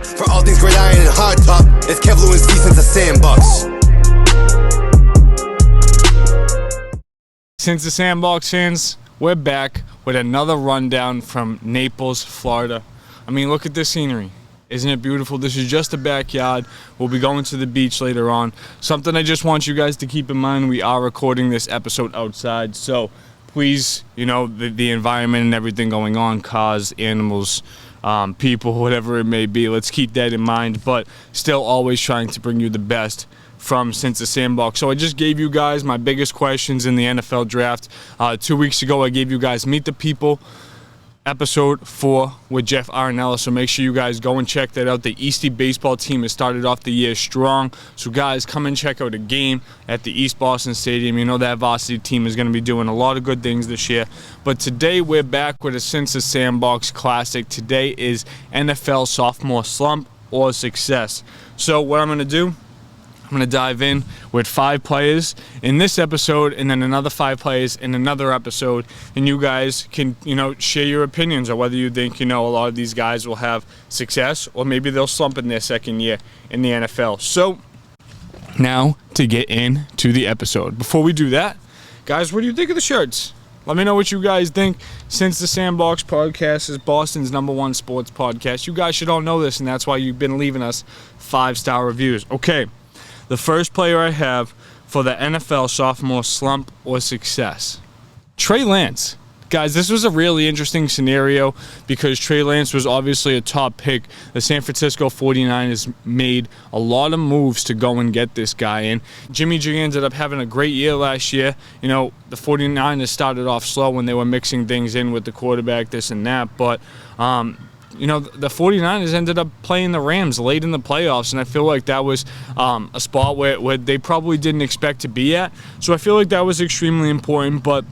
For all things great iron and hard top, it's Kevlu and Since the Sandbox. Since the Sandbox fans, we're back with another rundown from Naples, Florida. I mean, look at this scenery. Isn't it beautiful? This is just a backyard. We'll be going to the beach later on. Something I just want you guys to keep in mind, we are recording this episode outside, so please, you know, the environment and everything going on, cars, animals, people, whatever it may be, let's keep that in mind, but still always trying to bring you the best from Since the Sandbox. So I just gave you guys my biggest questions in the NFL draft. 2 weeks ago, I gave you guys Meet the People, episode 4 with Jeff Arenella, so make sure you guys go and check that out. The Eastie baseball team has started off the year strong, so guys, come and check out a game at the East Boston Stadium. You know that varsity team is going to be doing a lot of good things this year. But today we're back with a Since the Sandbox Classic. Today is NFL Sophomore Slump or Success. So what I'm going to do, I'm going to dive in with 5 players in this episode and then another 5 players in another episode, and you guys can, you know, share your opinions on whether you think, you know, a lot of these guys will have success or maybe they'll slump in their second year in the NFL. So now to get into the episode. Before we do that, guys, what do you think of the shirts? Let me know what you guys think. Since the Sandbox podcast is Boston's #1 sports podcast, you guys should all know this, and that's why you've been leaving us 5-star reviews. Okay. The first player I have for the NFL Sophomore Slump or Success, Trey Lance. Guys, this was a really interesting scenario because Trey Lance was obviously a top pick. The San Francisco 49ers made a lot of moves to go and get this guy in. Jimmy G ended up having a great year last year. You know, the 49ers started off slow when they were mixing things in with the quarterback, this and that, but you know, the 49ers ended up playing the Rams late in the playoffs, and I feel like that was a spot where they probably didn't expect to be at. So I feel like that was extremely important, but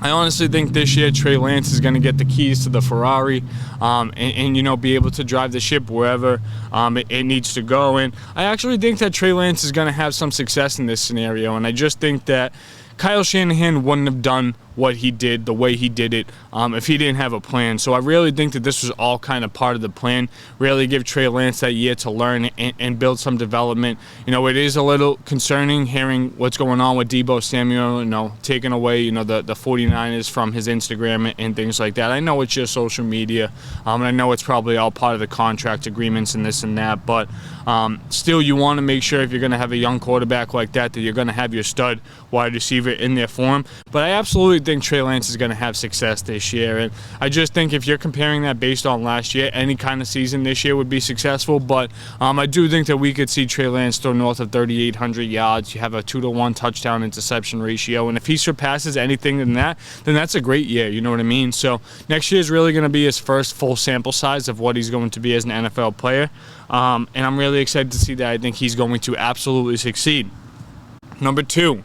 I honestly think this year Trey Lance is going to get the keys to the Ferrari and, you know, be able to drive the ship wherever it needs to go. And I actually think that Trey Lance is going to have some success in this scenario, and I just think that Kyle Shanahan wouldn't have done what he did the way he did it if he didn't have a plan. So I really think that this was all kind of part of the plan. Really give Trey Lance that year to learn and build some development. You know, it is a little concerning hearing what's going on with Deebo Samuel, you know, taking away, you know, the 49ers from his Instagram and things like that. I know it's just social media, and I know it's probably all part of the contract agreements and this and that, but still you want to make sure if you're going to have a young quarterback like that you're going to have your stud wide receiver in their form. But I absolutely think Trey Lance is going to have success this year, and I just think if you're comparing that based on last year, any kind of season this year would be successful. But I do think that we could see Trey Lance throw north of 3,800 yards. You have a 2-to-1 touchdown interception ratio, and if he surpasses anything than that, then that's a great year. You know what I mean? So next year is really going to be his first full sample size of what he's going to be as an NFL player, and I'm really excited to see that. I think he's going to absolutely succeed. Number 2.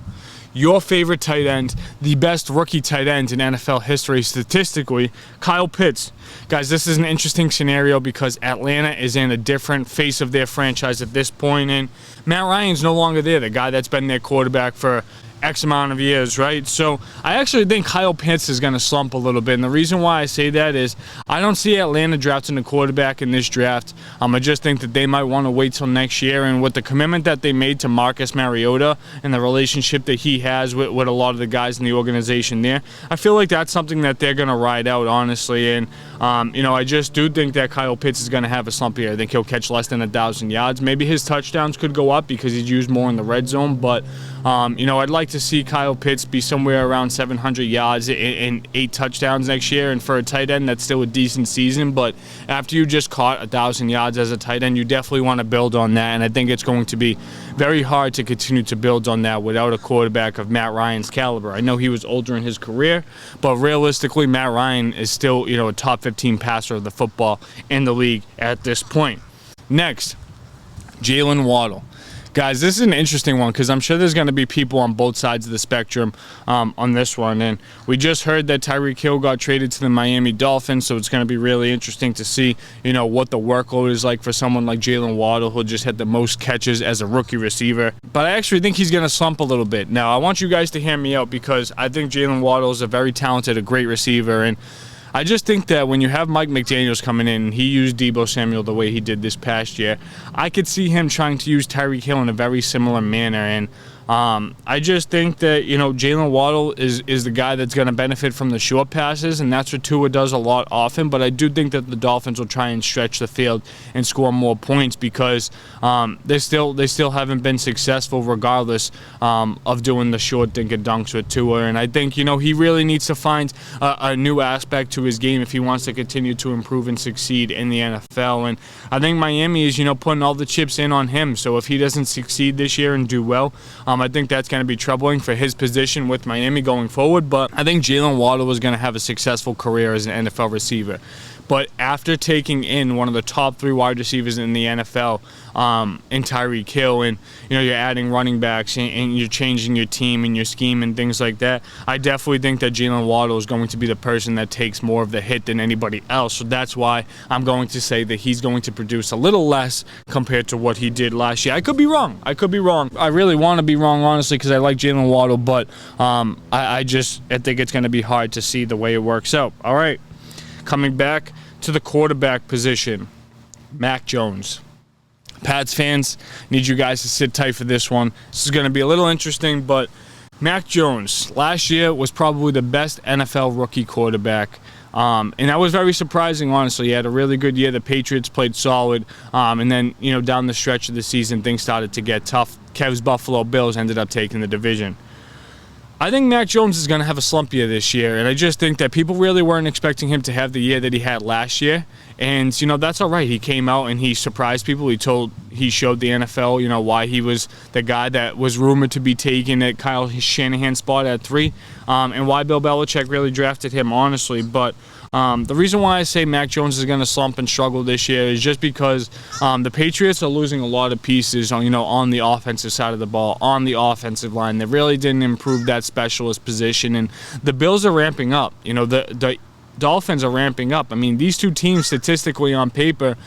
Your favorite tight end, the best rookie tight end in NFL history statistically, Kyle Pitts. Guys, this is an interesting scenario because Atlanta is in a different face of their franchise at this point, and Matt Ryan's no longer there, the guy that's been their quarterback for X amount of years, right? So I actually think Kyle Pitts is going to slump a little bit, and the reason why I say that is I don't see Atlanta drafting a quarterback in this draft. I just think that they might want to wait till next year, and with the commitment that they made to Marcus Mariota and the relationship that he has with a lot of the guys in the organization there, I feel like that's something that they're going to ride out, honestly. And you know, I just do think that Kyle Pitts is going to have a slump here. I think he'll catch less than 1,000 yards. Maybe his touchdowns could go up because he's used more in the red zone, but you know, I'd like to see Kyle Pitts be somewhere around 700 yards and 8 touchdowns next year. And for a tight end, that's still a decent season. But after you just caught 1,000 yards as a tight end, you definitely want to build on that. And I think it's going to be very hard to continue to build on that without a quarterback of Matt Ryan's caliber. I know he was older in his career, but realistically, Matt Ryan is still, you know, a top 15 passer of the football in the league at this point. Next, Jalen Waddle. Guys, this is an interesting one because I'm sure there's going to be people on both sides of the spectrum on this one. And we just heard that Tyreek Hill got traded to the Miami Dolphins, so it's going to be really interesting to see, you know, what the workload is like for someone like Jalen Waddle, who just had the most catches as a rookie receiver. But I actually think he's going to slump a little bit. Now, I want you guys to hear me out because I think Jalen Waddle is a very talented, a great receiver, and I just think that when you have Mike McDaniels coming in, and he used Deebo Samuel the way he did this past year, I could see him trying to use Tyreek Hill in a very similar manner. And I just think that, Jalen Waddle is the guy that's going to benefit from the short passes, and that's what Tua does a lot often. But I do think that the Dolphins will try and stretch the field and score more points because they still haven't been successful regardless of doing the short dink and dunks with Tua. And I think, he really needs to find a new aspect to his game if he wants to continue to improve and succeed in the NFL. And I think Miami is, putting all the chips in on him. So if he doesn't succeed this year and do well, I think that's going to be troubling for his position with Miami going forward. But I think Jalen Waddle was going to have a successful career as an NFL receiver. But after taking in one of the top 3 wide receivers in the NFL, in Tyreek Hill, and you're adding running backs and you're changing your team and your scheme and things like that, I definitely think that Jalen Waddle is going to be the person that takes more of the hit than anybody else. So that's why I'm going to say that he's going to produce a little less compared to what he did last year. I could be wrong. I really want to be wrong, honestly, because I like Jalen Waddle, but I think it's going to be hard to see the way it works out. All right. Coming back to the quarterback position, Mack Jones. Pats fans, need you guys to sit tight for this one. This is going to be a little interesting, but Mack Jones last year was probably the best NFL rookie quarterback. And that was very surprising, honestly. He had a really good year. The Patriots played solid. And then, down the stretch of the season, things started to get tough. Kev's Buffalo Bills ended up taking the division. I think Mack Jones is going to have a slump year this year, and I just think that people really weren't expecting him to have the year that he had last year. And, that's all right. He came out and he surprised people. He showed the NFL, why he was the guy that was rumored to be taken at Kyle Shanahan's spot at 3, and why Bill Belichick really drafted him, honestly. But the reason why I say Mack Jones is going to slump and struggle this year is just because the Patriots are losing a lot of pieces on the offensive side of the ball, on the offensive line. They really didn't improve that specialist position, and the Bills are ramping up. The Dolphins are ramping up. I mean, these two teams statistically on paper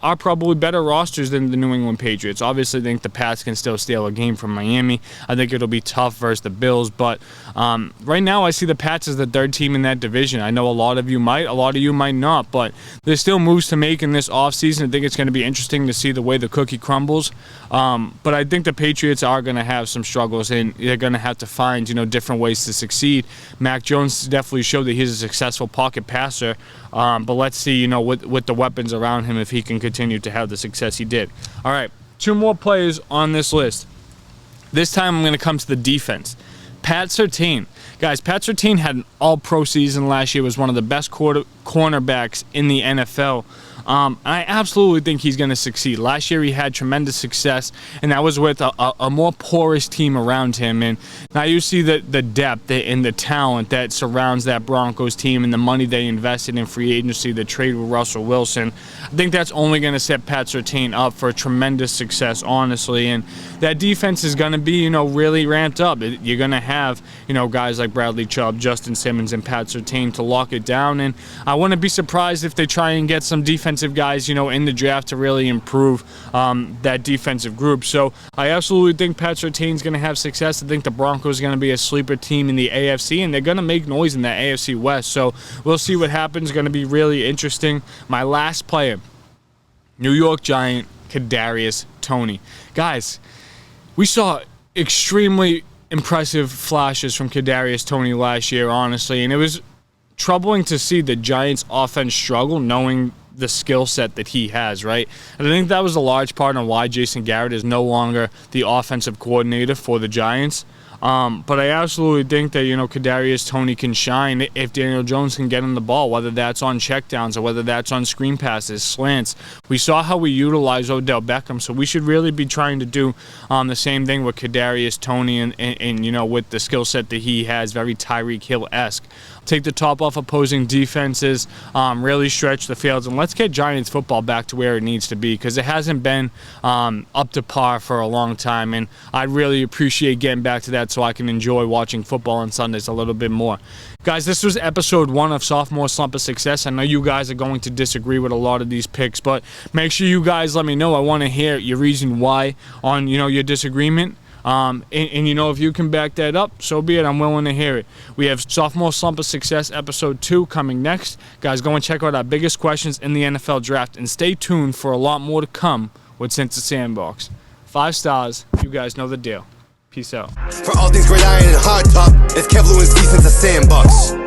are probably better rosters than the New England Patriots. Obviously, I think the Pats can still steal a game from Miami. I think it'll be tough versus the Bills, but right now I see the Pats as the 3rd team in that division. I know a lot of you might not, but there's still moves to make in this offseason. I think it's going to be interesting to see the way the cookie crumbles, but I think the Patriots are going to have some struggles, and they're going to have to find different ways to succeed. Mack Jones definitely showed that he's a successful pocket passer, but let's see with the weapons around him if he can continue to have the success he did. All right, 2 more players on this list. This time I'm going to come to the defense. Pat Surtain. Guys, Pat Surtain had an all-pro season last year, was one of the best cornerbacks in the NFL. I absolutely think he's going to succeed. Last year he had tremendous success, and that was with a more porous team around him. And now you see the depth and the talent that surrounds that Broncos team and the money they invested in free agency, the trade with Russell Wilson. I think that's only going to set Pat Surtain up for tremendous success, honestly. And that defense is going to be, really ramped up. You're going to have, guys like Bradley Chubb, Justin Simmons, and Pat Surtain to lock it down. And I wouldn't be surprised if they try and get some defensive guys, in the draft to really improve that defensive group. So I absolutely think Pat Surtain's going to have success. I think the Broncos are going to be a sleeper team in the AFC, and they're going to make noise in that AFC West. So we'll see what happens. It's going to be really interesting. My last player, New York Giant, Kadarius Toney. Guys, we saw extremely impressive flashes from Kadarius Toney last year, honestly, and it was troubling to see the Giants' offense struggle, knowing the skill set that he has, right? And I think that was a large part on why Jason Garrett is no longer the offensive coordinator for the Giants. But I absolutely think that, Kadarius Toney can shine if Daniel Jones can get him the ball, whether that's on checkdowns or whether that's on screen passes, slants. We saw how we utilize Odell Beckham, so we should really be trying to do the same thing with Kadarius Toney and with the skill set that he has, very Tyreek Hill-esque. Take the top off opposing defenses, really stretch the fields, and let's get Giants football back to where it needs to be, because it hasn't been up to par for a long time, and I really appreciate getting back to that so I can enjoy watching football on Sundays a little bit more. Guys, this was episode 1 of Sophomore Slump of Success. I know you guys are going to disagree with a lot of these picks, but make sure you guys let me know. I want to hear your reason why on your disagreement. And you know, if you can back that up, so be it. I'm willing to hear it. We have Sophomore Slump of Success episode 2 coming next. Guys, go and check out our biggest questions in the NFL draft, and stay tuned for a lot more to come with Since the Sandbox. 5 stars. You guys know the deal. Peace out. For all things great iron and hard top, it's Kev Lewis, since the Sandbox.